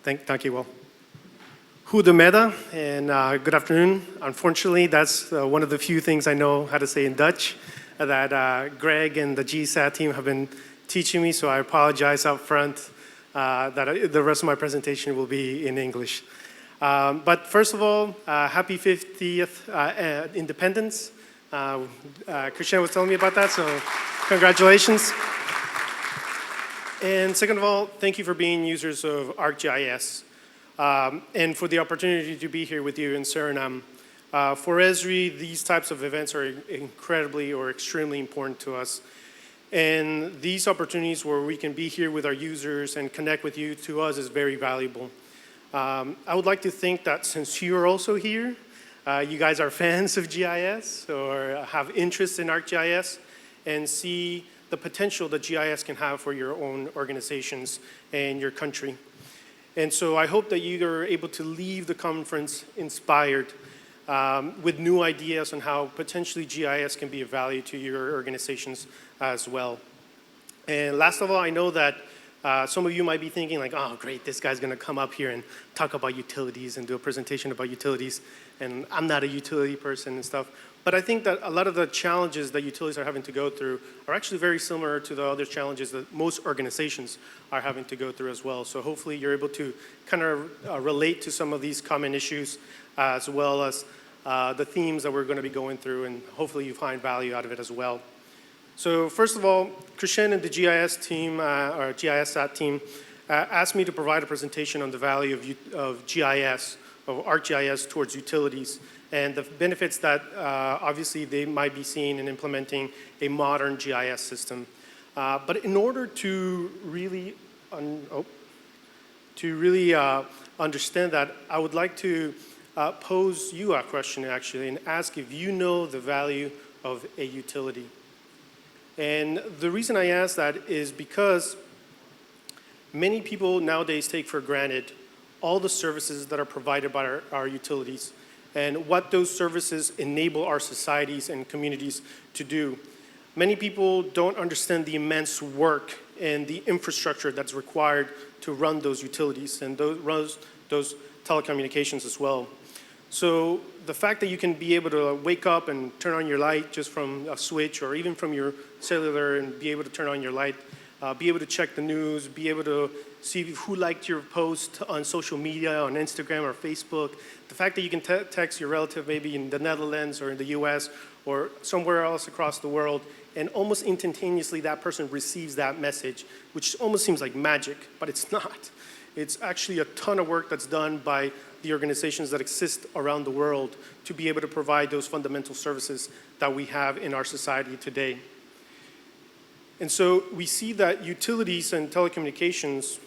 Thank you, Will. Goedemiddag and good afternoon. Unfortunately, that's one of the few things I know how to say in Dutch that Greg and the GISsat team have been teaching me, so I apologize up front that the rest of my presentation will be in English. But first of all, happy 50th independence. Christian was telling me about that, so congratulations. And second of all, thank you for being users of ArcGIS and for the opportunity to be here with you in Suriname. For Esri, these types of events are incredibly or extremely important to us. And these opportunities where we can be here with our users and connect with you, to us, is very valuable. I would like to think that since you're also here, you guys are fans of GIS or have interest in ArcGIS and see the potential that GIS can have for your own organizations and your country. And so I hope that you are able to leave the conference inspired with new ideas on how potentially GIS can be of value to your organizations as well. And last of all, I know that some of you might be thinking like, oh great, this guy's gonna come up here and talk about utilities and do a presentation about utilities, and I'm not a utility person and stuff. But I think that a lot of the challenges that utilities are having to go through are actually very similar to the other challenges that most organizations are having to go through as well. So hopefully you're able to kind of relate to some of these common issues as well as the themes that we're going to be going through, and hopefully you find value out of it as well. So first of all, Christian and the GIS team, or GISsat team, asked me to provide a presentation on the value of GIS, of ArcGIS towards utilities, and the benefits that obviously they might be seeing in implementing a modern GIS system. But in order to really, understand that, I would like to pose you a question actually and ask if you know the value of a utility. And the reason I ask that is because many people nowadays take for granted all the services that are provided by our utilities and what those services enable our societies and communities to do. Many people don't understand the immense work and the infrastructure that's required to run those utilities and those telecommunications as well. So the fact that you can be able to wake up and turn on your light just from a switch or even from your cellular and be able to turn on your light, be able to check the news, be able to see who liked your post on social media, on Instagram or Facebook. The fact that you can text your relative maybe in the Netherlands or in the US or somewhere else across the world, and almost instantaneously that person receives that message, which almost seems like magic, but it's not. It's actually a ton of work that's done by the organizations that exist around the world to be able to provide those fundamental services that we have in our society today. And so we see that utilities and telecommunications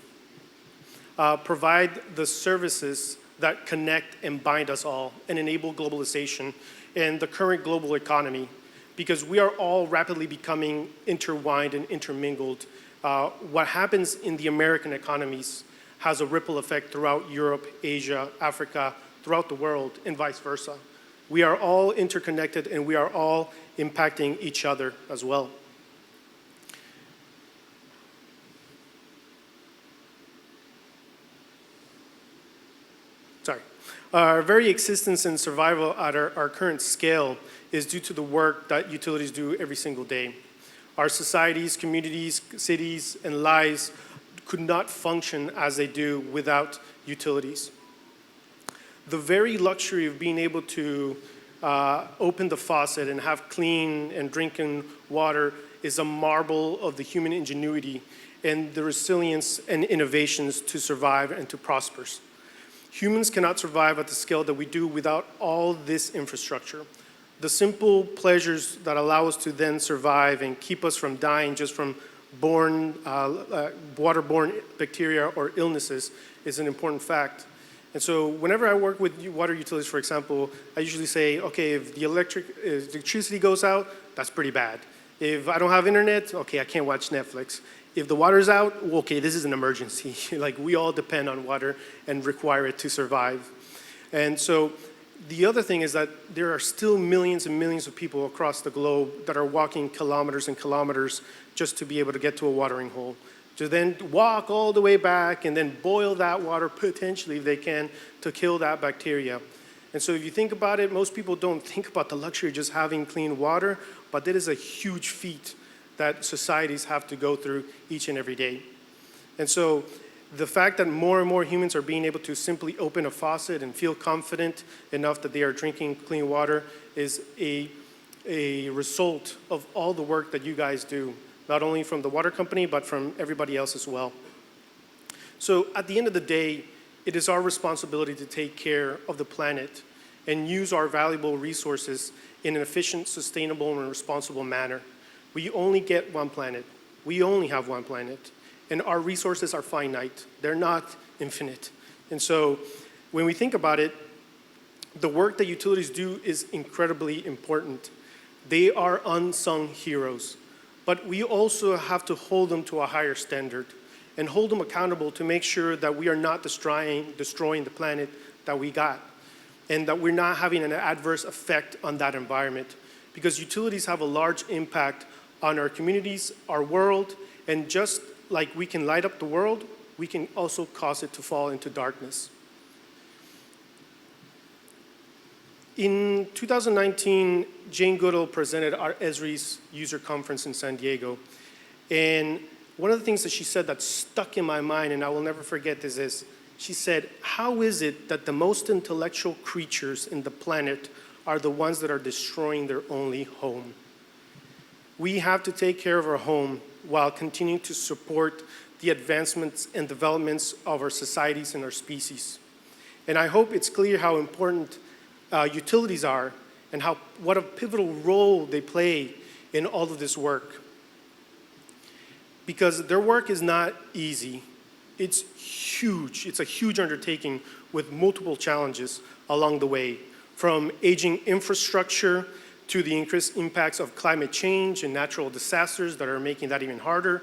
provide the services that connect and bind us all and enable globalization and the current global economy, because we are all rapidly becoming intertwined and intermingled. What happens in the American economies has a ripple effect throughout Europe, Asia, Africa, throughout the world, and vice versa. We are all interconnected and we are all impacting each other as well. Sorry. Our very existence and survival at our current scale is due to the work that utilities do every single day. Our societies, communities, cities, and lives could not function as they do without utilities. The very luxury of being able to open the faucet and have clean and drinking water is a marvel of the human ingenuity and the resilience and innovations to survive and to prosper. Humans cannot survive at the scale that we do without all this infrastructure. The simple pleasures that allow us to then survive and keep us from dying just from waterborne bacteria or illnesses is an important fact. And so whenever I work with water utilities, for example, I usually say, okay, if the electricity goes out, that's pretty bad. If I don't have internet, okay, I can't watch Netflix. If the water's out, okay, this is an emergency. Like, we all depend on water and require it to survive. And so the other thing is that there are still millions and millions of people across the globe that are walking kilometers and kilometers just to be able to get to a watering hole, to then walk all the way back and then boil that water potentially if they can to kill that bacteria. And so if you think about it, most people don't think about the luxury of just having clean water, but that is a huge feat that societies have to go through each and every day. And so the fact that more and more humans are being able to simply open a faucet and feel confident enough that they are drinking clean water is a result of all the work that you guys do, not only from the water company, but from everybody else as well. So at the end of the day, it is our responsibility to take care of the planet and use our valuable resources in an efficient, sustainable, and responsible manner. We only get one planet. We only have one planet. And our resources are finite. They're not infinite. And so when we think about it, the work that utilities do is incredibly important. They are unsung heroes. But we also have to hold them to a higher standard and hold them accountable to make sure that we are not destroying the planet that we got, and that we're not having an adverse effect on that environment. Because utilities have a large impact on our communities, our world, and just like we can light up the world, we can also cause it to fall into darkness. In 2019, Jane Goodall presented our Esri's user conference in San Diego. And one of the things that she said that stuck in my mind, and I will never forget this, is she said, how is it that the most intellectual creatures in the planet are the ones that are destroying their only home? We have to take care of our home while continuing to support the advancements and developments of our societies and our species. And I hope it's clear how important utilities are and what a pivotal role they play in all of this work. Because their work is not easy. It's huge. It's a huge undertaking with multiple challenges along the way, from aging infrastructure to the increased impacts of climate change and natural disasters that are making that even harder,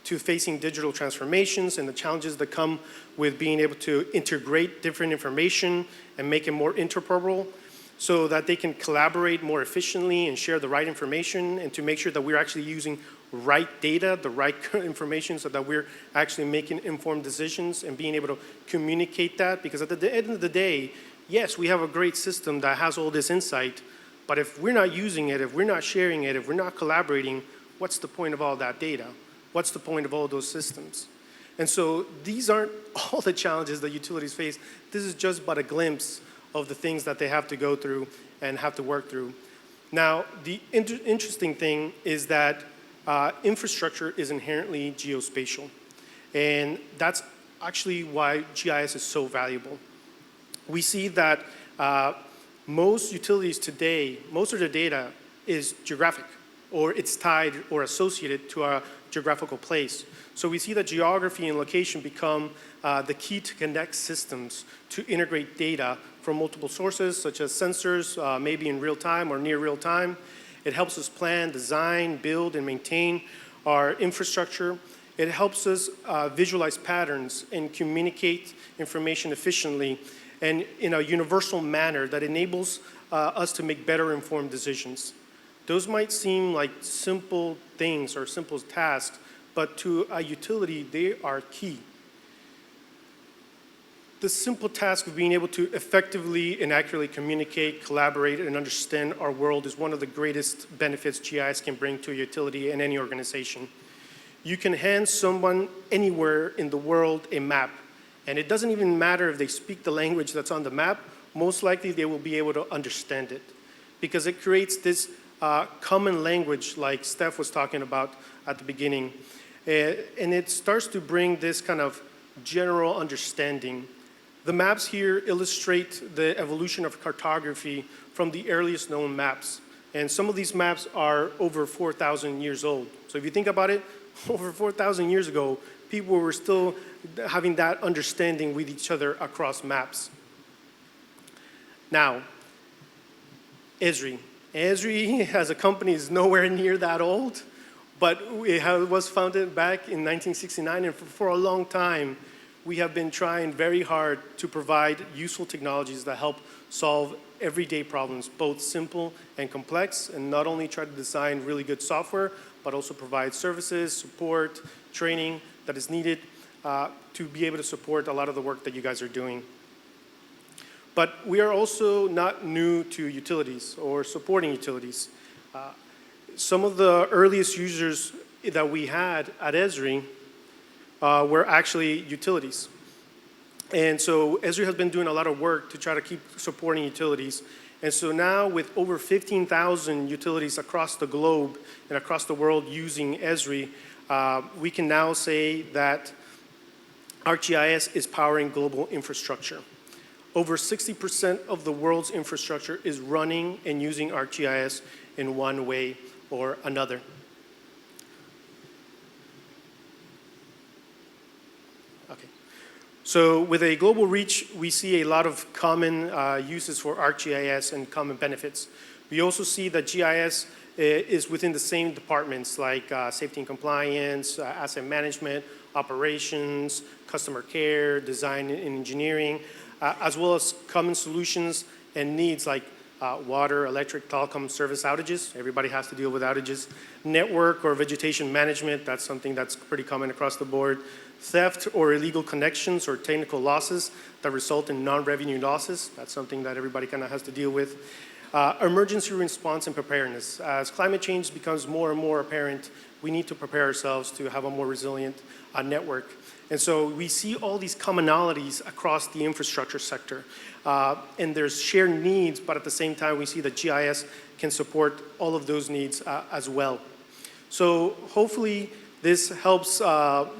to facing digital transformations and the challenges that come with being able to integrate different information and make it more interoperable so that they can collaborate more efficiently and share the right information, and to make sure that we're actually using right data, the right information, so that we're actually making informed decisions and being able to communicate that. Because at the end of the day, yes, we have a great system that has all this insight, but if we're not using it, if we're not sharing it, if we're not collaborating, what's the point of all that data? What's the point of all those systems? And so these aren't all the challenges that utilities face. This is just but a glimpse of the things that they have to go through and have to work through. Now, the interesting thing is that infrastructure is inherently geospatial. And that's actually why GIS is so valuable. We see that most utilities today, most of their data is geographic, or it's tied or associated to a geographical place. So we see that geography and location become the key to connect systems to integrate data from multiple sources, such as sensors, maybe in real time or near real time. It helps us plan, design, build, and maintain our infrastructure. It helps us visualize patterns and communicate information efficiently and in a universal manner that enables us to make better informed decisions. Those might seem like simple things or simple tasks, but to a utility, they are key. The simple task of being able to effectively and accurately communicate, collaborate, and understand our world is one of the greatest benefits GIS can bring to a utility and any organization. You can hand someone anywhere in the world a map, and it doesn't even matter if they speak the language that's on the map. Most likely they will be able to understand it, because it creates this common language like Steph was talking about at the beginning. And it starts to bring this kind of general understanding. The maps here illustrate the evolution of cartography from the earliest known maps. And some of these maps are over 4,000 years old. So if you think about it, over 4,000 years ago, people were still having that understanding with each other across maps. Now, Esri. Esri as a company is nowhere near that old, but it was founded back in 1969, and for a long time, we have been trying very hard to provide useful technologies that help solve everyday problems, both simple and complex, and not only try to design really good software, but also provide services, support, training that is needed to be able to support a lot of the work that you guys are doing. But we are also not new to utilities or supporting utilities. Some of the earliest users that we had at Esri were actually utilities. And so Esri has been doing a lot of work to try to keep supporting utilities. And so now with over 15,000 utilities across the globe and across the world using Esri, we can now say that ArcGIS is powering global infrastructure. Over 60% of the world's infrastructure is running and using ArcGIS in one way or another. Okay. So with a global reach, we see a lot of common uses for ArcGIS and common benefits. We also see that GIS is within the same departments like safety and compliance, asset management, operations, customer care, design and engineering, as well as common solutions and needs like water, electric, telecom service outages. Everybody has to deal with outages. Network or vegetation management, that's something that's pretty common across the board. Theft or illegal connections or technical losses that result in non-revenue losses. That's something that everybody kind of has to deal with. Emergency response and preparedness. As climate change becomes more and more apparent, we need to prepare ourselves to have a more resilient network. And so we see all these commonalities across the infrastructure sector. And there's shared needs, but at the same time, we see that GIS can support all of those needs as well. So hopefully, this helps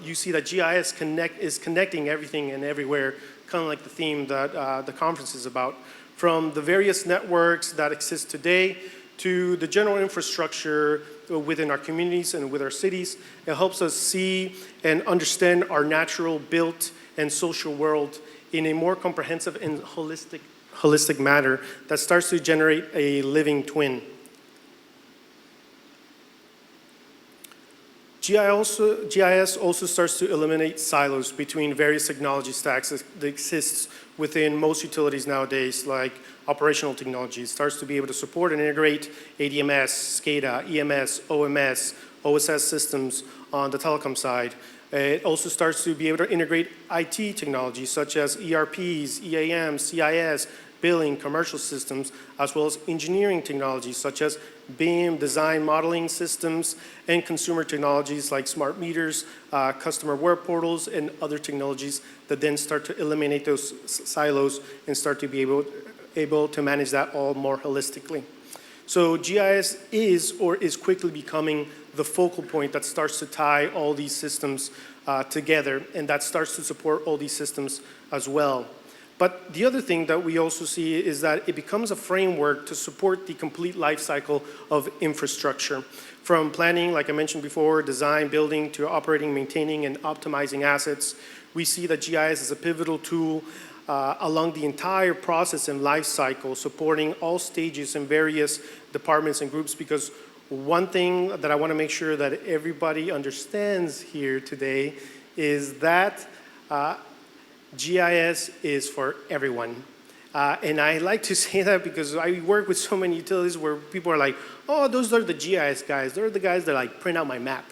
you see that GIS is connecting everything and everywhere, kind of like the theme that the conference is about. From the various networks that exist today to the general infrastructure within our communities and with our cities. It helps us see and understand our natural, built, and social world in a more comprehensive and holistic manner that starts to generate a living twin. GIS also starts to eliminate silos between various technology stacks that exists within most utilities nowadays, like operational technology. It starts to be able to support and integrate ADMS, SCADA, EMS, OMS, OSS systems on the telecom side. It also starts to be able to integrate IT technologies such as ERPs, EAM, CIS, billing, commercial systems, as well as engineering technologies such as BIM, design modeling systems, and consumer technologies like smart meters, customer web portals, and other technologies that then start to eliminate those silos and start to be able to manage that all more holistically. So GIS is quickly becoming the focal point that starts to tie all these systems together, and that starts to support all these systems as well. But the other thing that we also see is that it becomes a framework to support the complete life cycle of infrastructure. From planning, like I mentioned before, design, building, to operating, maintaining, and optimizing assets. We see that GIS is a pivotal tool along the entire process and life cycle, supporting all stages and various departments and groups, because one thing that I want to make sure that everybody understands here today is that GIS is for everyone. And I like to say that because I work with so many utilities where people are like, oh, those are the GIS guys. They're the guys that like print out my map.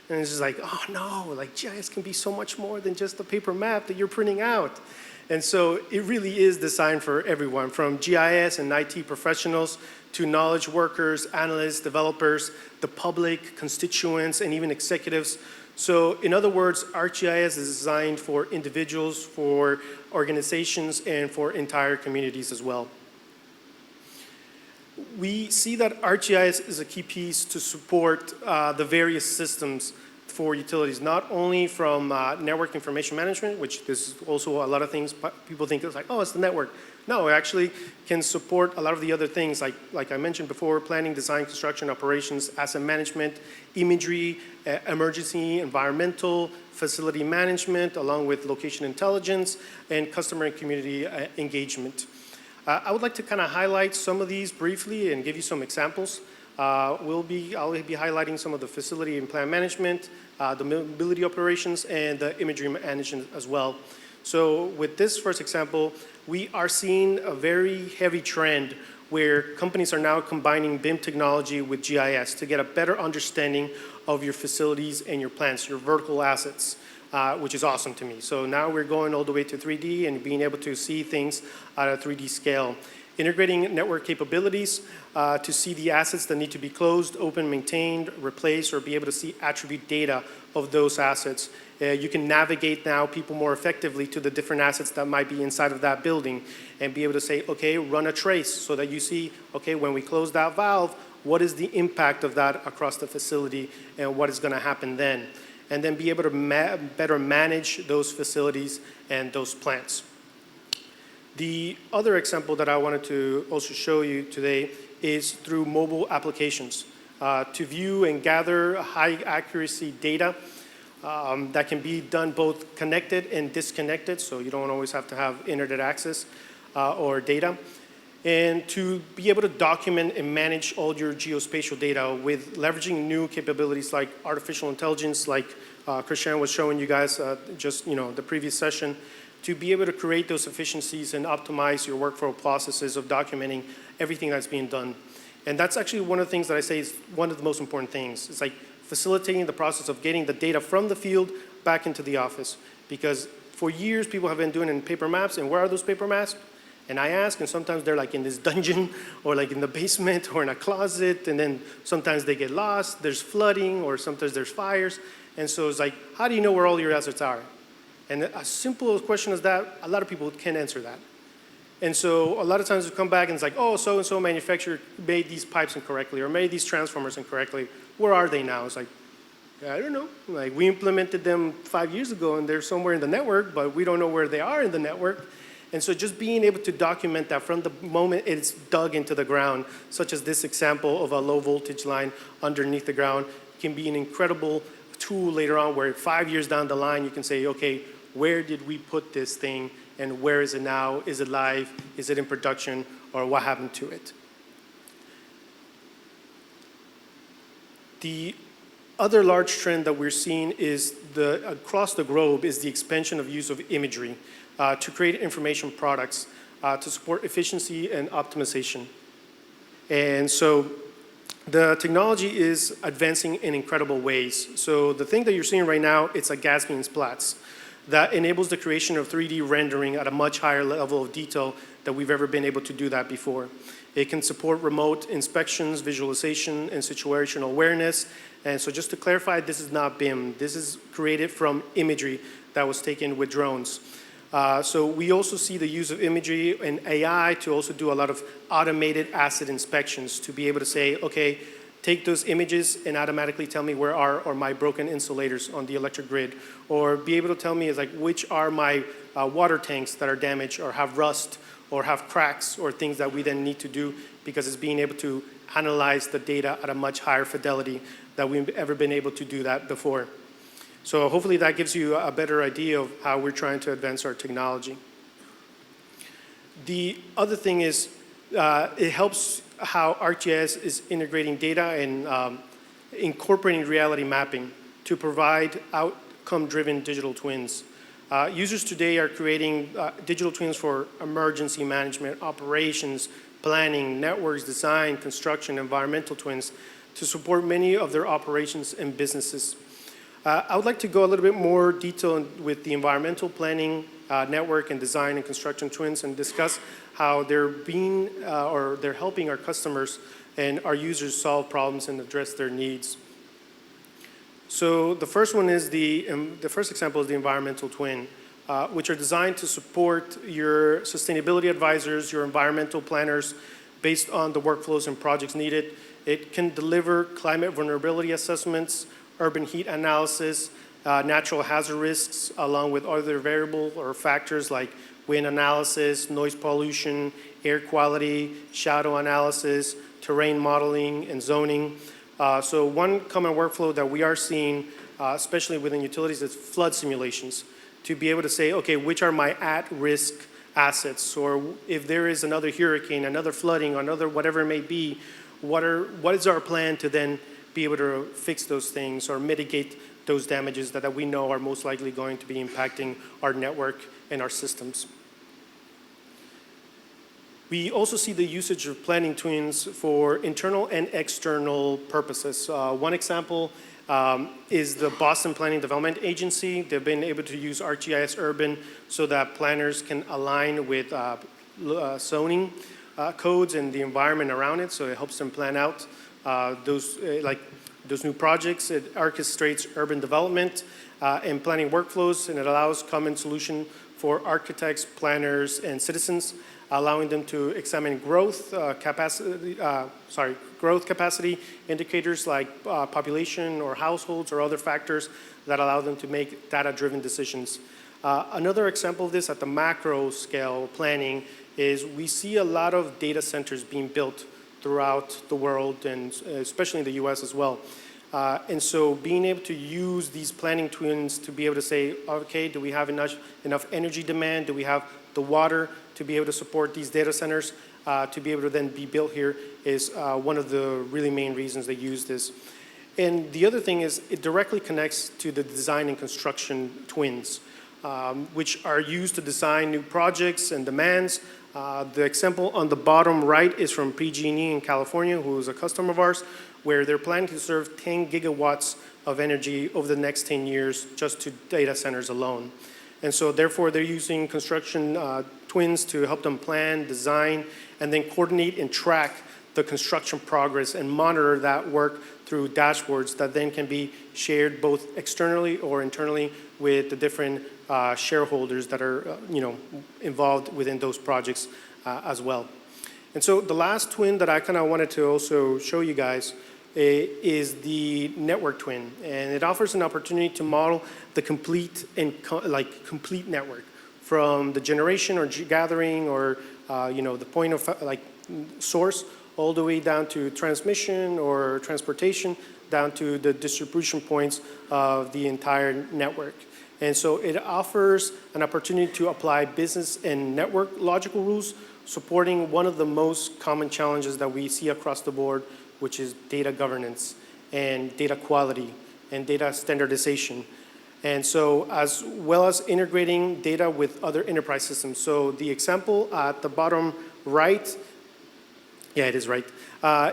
And it's just like, oh no, like GIS can be so much more than just the paper map that you're printing out. And so it really is designed for everyone, from GIS and IT professionals to knowledge workers, analysts, developers, the public, constituents, and even executives. So in other words, ArcGIS is designed for individuals, for organizations, and for entire communities as well. We see that ArcGIS is a key piece to support the various systems for utilities, not only from network information management, which is also a lot of things people think it's like, oh, it's the network. No, it actually can support a lot of the other things, like I mentioned before, planning, design, construction, operations, asset management, imagery, emergency, environmental, facility management, along with location intelligence, and customer and community engagement. I would like to kind of highlight some of these briefly and give you some examples. I'll be highlighting some of the facility and plan management, the mobility operations, and the imagery management as well. So with this first example, we are seeing a very heavy trend where companies are now combining BIM technology with GIS to get a better understanding of your facilities and your plants, your vertical assets. which is awesome to me. So now we're going all the way to 3D and being able to see things at a 3D scale. Integrating network capabilities to see the assets that need to be closed, open, maintained, replaced, or be able to see attribute data of those assets. You can navigate now people more effectively to the different assets that might be inside of that building and be able to say, okay, run a trace so that you see, okay, when we close that valve, what is the impact of that across the facility and what is going to happen then? And then be able to better manage those facilities and those plants. The other example that I wanted to also show you today is through mobile applications to view and gather high accuracy data that can be done both connected and disconnected, so you don't always have to have internet access or data, and to be able to document and manage all your geospatial data with leveraging new capabilities like artificial intelligence, like Christian was showing you guys just the previous session, to be able to create those efficiencies and optimize your workflow processes of documenting everything that's being done. And that's actually one of the things that I say is one of the most important things. It's like facilitating the process of getting the data from the field back into the office. Because for years, people have been doing it in paper maps, and where are those paper maps? And I ask, and sometimes they're like in this dungeon, or like in the basement, or in a closet, and then sometimes they get lost, there's flooding, or sometimes there's fires. And so it's like, how do you know where all your assets are? And a simple question as that, a lot of people can't answer that. And so a lot of times we come back and it's like, oh, so-and-so manufacturer made these pipes incorrectly or made these transformers incorrectly. Where are they now? It's like, I don't know. Like, we implemented them 5 years ago and they're somewhere in the network, but we don't know where they are in the network. And so just being able to document that from the moment it's dug into the ground, such as this example of a low voltage line underneath the ground, can be an incredible tool later on where 5 years down the line you can say, okay, where did we put this thing and where is it now? Is it live? Is it in production? Or what happened to it? The other large trend that we're seeing is across the globe is the expansion of use of imagery to create information products to support efficiency and optimization. And so the technology is advancing in incredible ways. So the thing that you're seeing right now, it's a gas beam splats that enables the creation of 3D rendering at a much higher level of detail than we've ever been able to do that before. It can support remote inspections, visualization, and situational awareness. And so just to clarify, this is not BIM. This is created from imagery that was taken with drones. So we also see the use of imagery and AI to also do a lot of automated asset inspections to be able to say, okay, take those images and automatically tell me where are my broken insulators on the electric grid, or be able to tell me like which are my water tanks that are damaged or have rust or have cracks or things that we then need to do because it's being able to analyze the data at a much higher fidelity than we've ever been able to do that before. So hopefully that gives you a better idea of how we're trying to advance our technology. The other thing is it helps how ArcGIS is integrating data and incorporating reality mapping to provide outcome-driven digital twins. Users today are creating digital twins for emergency management, operations, planning, networks, design, construction, environmental twins to support many of their operations and businesses. I would like to go a little bit more detail with the environmental planning, network and design and construction twins and discuss how they're they're helping our customers and our users solve problems and address their needs. So the first one is the first example is the environmental twin, which are designed to support your sustainability advisors, your environmental planners, based on the workflows and projects needed. It can deliver climate vulnerability assessments, urban heat analysis, natural hazard risks, along with other variable or factors like wind analysis, noise pollution, air quality, shadow analysis, terrain modeling, and zoning. So one common workflow that we are seeing, especially within utilities, is flood simulations, to be able to say, okay, which are my at-risk assets, or if there is another hurricane, another flooding, another whatever it may be, what is our plan to then be able to fix those things or mitigate those damages that we know are most likely going to be impacting our network and our systems. We also see the usage of planning twins for internal and external purposes. One example is the Boston Planning Development Agency. They've been able to use ArcGIS Urban so that planners can align with zoning codes and the environment around it, so it helps them plan out those new projects. It orchestrates urban development and planning workflows, and it allows common solution for architects, planners, and citizens, allowing them to examine growth capacity indicators like population or households or other factors that allow them to make data-driven decisions. Another example of this at the macro scale planning is we see a lot of data centers being built throughout the world, and especially in the US as well. And so being able to use these planning twins to be able to say, okay, do we have enough energy demand? Do we have the water to be able to support these data centers to be able to then be built here is one of the really main reasons they use this. And the other thing is it directly connects to the design and construction twins, which are used to design new projects and demands. The example on the bottom right is from PG&E in California, who is a customer of ours, where they're planning to serve 10 gigawatts of energy over the next 10 years just to data centers alone. And so therefore they're using construction twins to help them plan, design, and then coordinate and track the construction progress and monitor that work through dashboards that then can be shared both externally or internally with the different shareholders that are involved within those projects as well. And so the last twin that I kind of wanted to also show you guys is the network twin, and it offers an opportunity to model the complete network from the generation or gathering or the point of source all the way down to transmission or transportation down to the distribution points of the entire network. And so it offers an opportunity to apply business and network logical rules supporting one of the most common challenges that we see across the board, which is data governance and data quality and data standardization. And so as well as integrating data with other enterprise systems. So the example at the bottom right, yeah, it is right,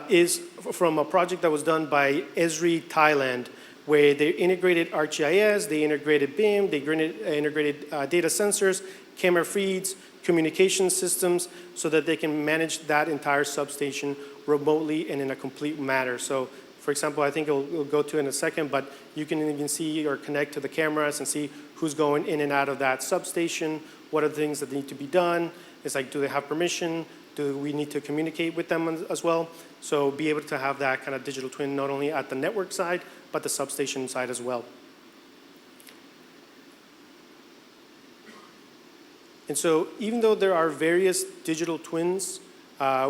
is from a project that was done by Esri Thailand, where they integrated ArcGIS, they integrated BIM, they integrated data sensors, camera feeds, communication systems, so that they can manage that entire substation remotely and in a complete manner. So, for example, I think we'll go to in a second, but you can even see or connect to the cameras and see who's going in and out of that substation, what are the things that need to be done. It's like, do they have permission? Do we need to communicate with them as well? So be able to have that kind of digital twin not only at the network side, but the substation side as well. And so even though there are various digital twins,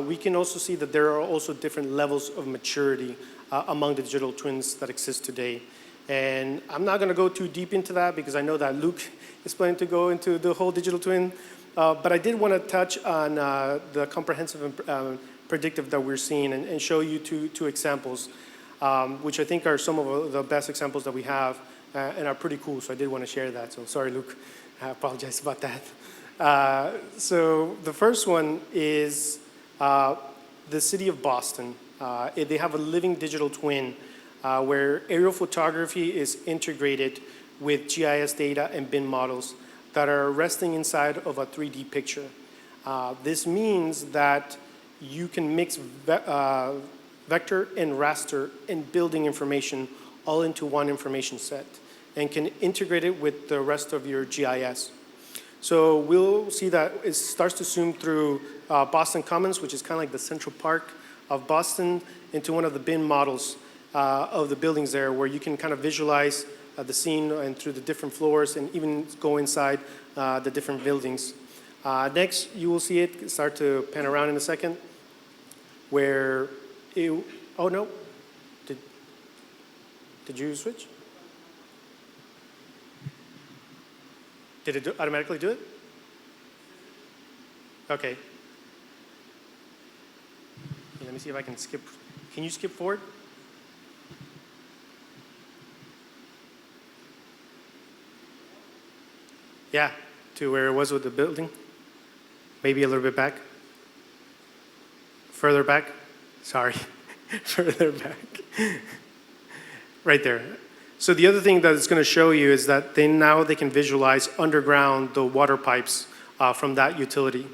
we can also see that there are also different levels of maturity among the digital twins that exist today. And I'm not going to go too deep into that because I know that Luke is planning to go into the whole digital twin. But I did want to touch on the comprehensive and predictive that we're seeing and show you two examples, which I think are some of the best examples that we have and are pretty cool. So I did want to share that. So sorry, Luke. I apologize about that. So the first one is the city of Boston. They have a living digital twin where aerial photography is integrated with GIS data and BIM models that are resting inside of a 3D picture. This means that you can mix vector and raster and building information all into one information set and can integrate it with the rest of your GIS. So we'll see that it starts to zoom through Boston Commons, which is kind of like the Central Park of Boston, into one of the BIM models of the buildings there, where you can kind of visualize the scene and through the different floors and even go inside the different buildings. Next, you will see it start to pan around in a second, where it, oh no, did you switch? Did it automatically do it? Okay. Let me see if I can skip. Can you skip forward? Yeah, to where it was with the building. Maybe a little bit back. Further back. Sorry, further back. right there. So the other thing that it's going to show you is that now they can visualize underground the water pipes from that utility,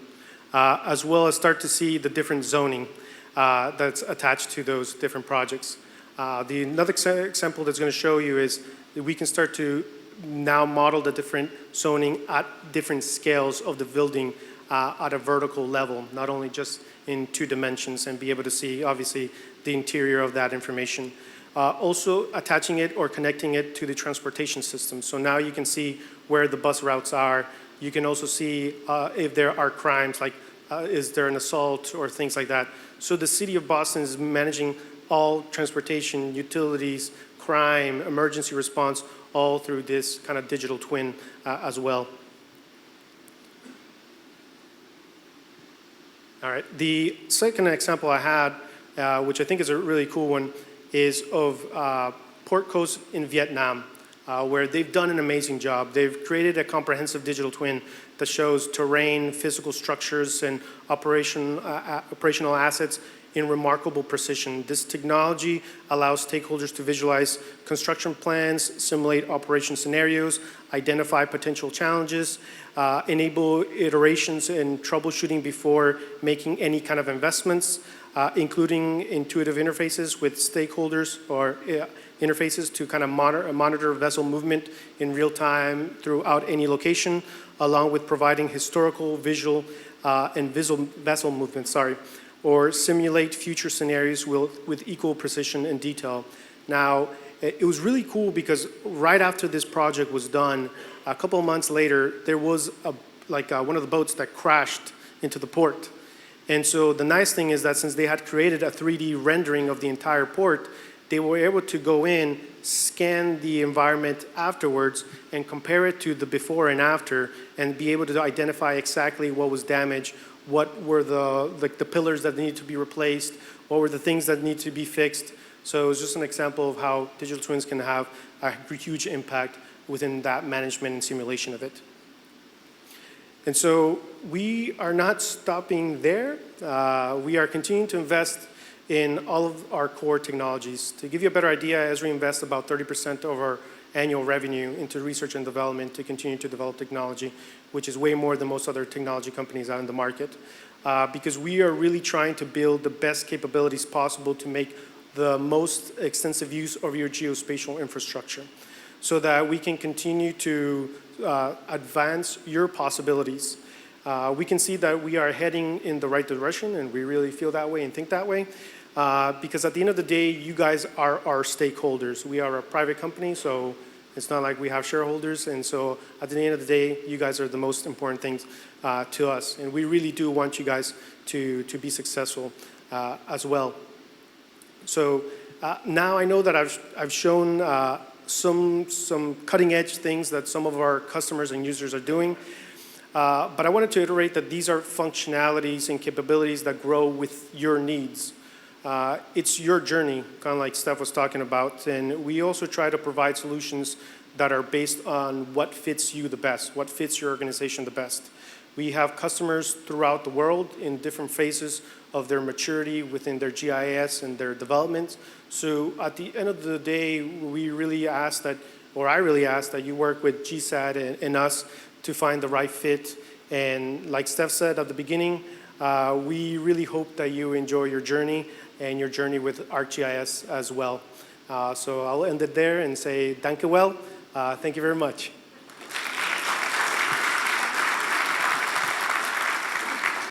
as well as start to see the different zoning that's attached to those different projects. Another example that's going to show you is that we can start to now model the different zoning at different scales of the building at a vertical level, not only just in 2 dimensions, and be able to see, obviously, the interior of that information. Also attaching it or connecting it to the transportation system. So now you can see where the bus routes are. You can also see if there are crimes, like is there an assault or things like that. So the city of Boston is managing all transportation, utilities, crime, emergency response, all through this kind of digital twin as well. All right, the second example I had, which I think is a really cool one, is of Port Coast in Vietnam, where they've done an amazing job. They've created a comprehensive digital twin that shows terrain, physical structures, and operational assets in remarkable precision. This technology allows stakeholders to visualize construction plans, simulate operation scenarios, identify potential challenges, enable iterations and troubleshooting before making any kind of investments, including intuitive interfaces with stakeholders or interfaces to kind of monitor vessel movement in real time throughout any location, along with providing historical, visual, and vessel movement, or simulate future scenarios with equal precision and detail. Now, it was really cool because right after this project was done, a couple of months later, there was one of the boats that crashed into the port. And so the nice thing is that since they had created a 3D rendering of the entire port, they were able to go in, scan the environment afterwards, and compare it to the before and after, and be able to identify exactly what was damaged, what were the pillars that needed to be replaced, what were the things that need to be fixed. So it's just an example of how digital twins can have a huge impact within that management and simulation of it. And so we are not stopping there. We are continuing to invest in all of our core technologies. To give you a better idea, Esri invests about 30% of our annual revenue into research and development to continue to develop technology, which is way more than most other technology companies out in the market. Because we are really trying to build the best capabilities possible to make the most extensive use of your geospatial infrastructure, so that we can continue to advance your possibilities. We can see that we are heading in the right direction, and we really feel that way and think that way, because at the end of the day, you guys are our stakeholders. We are a private company, so it's not like we have shareholders, and so at the end of the day, you guys are the most important things to us, and we really do want you guys to be successful as well. So now I know that I've shown some cutting-edge things that some of our customers and users are doing. But I wanted to iterate that these are functionalities and capabilities that grow with your needs. It's your journey, kind of like Steph was talking about, and we also try to provide solutions that are based on what fits you the best, what fits your organization the best. We have customers throughout the world in different phases of their maturity within their GIS and their development. So at the end of the day, we really ask that, or I really ask that you work with GISsat and us to find the right fit. And like Steph said at the beginning, we really hope that you enjoy your journey and your journey with ArcGIS as well. So I'll end it there and say, danke well. Thank you very much.